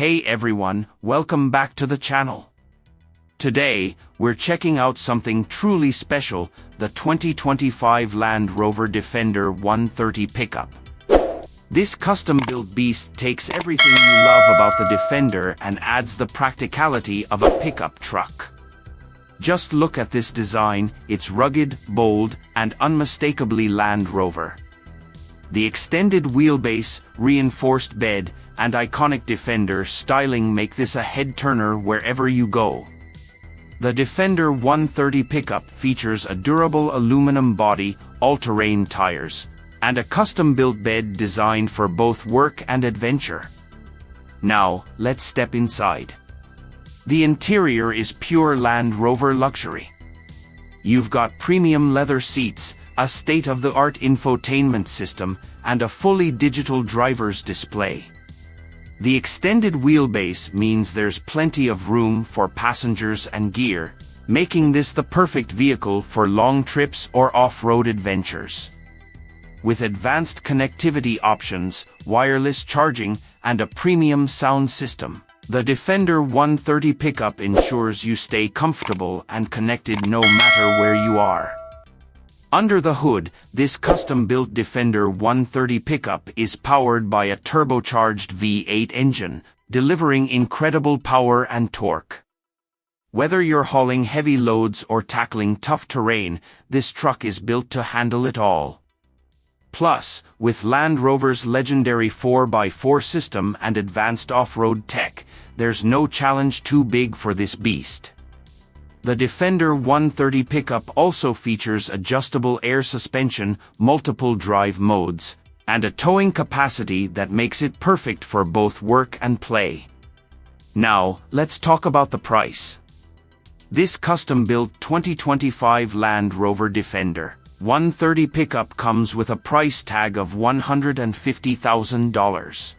Hey everyone, welcome back to the channel. Today, we're checking out something truly special, the 2025 Land Rover Defender 130 pickup. This custom-built beast takes everything you love about the Defender and adds the practicality of a pickup truck. Just look at this design, it's rugged, bold, and unmistakably Land Rover. The extended wheelbase, reinforced bed, and iconic Defender styling make this a head-turner wherever you go. The Defender 130 pickup features a durable aluminum body, all-terrain tires, and a custom-built bed designed for both work and adventure. Now, let's step inside. The interior is pure Land Rover luxury. You've got premium leather seats, a state-of-the-art infotainment system, and a fully digital driver's display. The extended wheelbase means there's plenty of room for passengers and gear, making this the perfect vehicle for long trips or off-road adventures. With advanced connectivity options, wireless charging, and a premium sound system, the Defender 130 pickup ensures you stay comfortable and connected no matter where you are. Under the hood, this custom-built Defender 130 pickup is powered by a turbocharged V8 engine, delivering incredible power and torque. Whether you're hauling heavy loads or tackling tough terrain, this truck is built to handle it all. Plus, with Land Rover's legendary 4x4 system and advanced off-road tech, there's no challenge too big for this beast. The Defender 130 pickup also features adjustable air suspension, multiple drive modes, and a towing capacity that makes it perfect for both work and play. Now, let's talk about the price. This custom-built 2025 Land Rover Defender 130 pickup comes with a price tag of $150,000.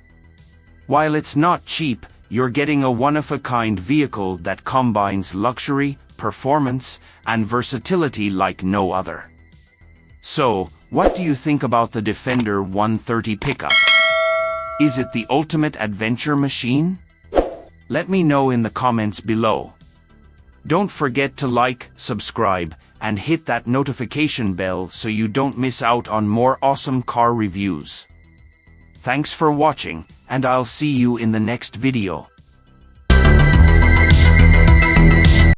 While it's not cheap, you're getting a one-of-a-kind vehicle that combines luxury, performance, and versatility like no other. So, what do you think about the Defender 130 pickup? Is it the ultimate adventure machine? Let me know in the comments below. Don't forget to like, subscribe, and hit that notification bell so you don't miss out on more awesome car reviews. Thanks for watching, and I'll see you in the next video.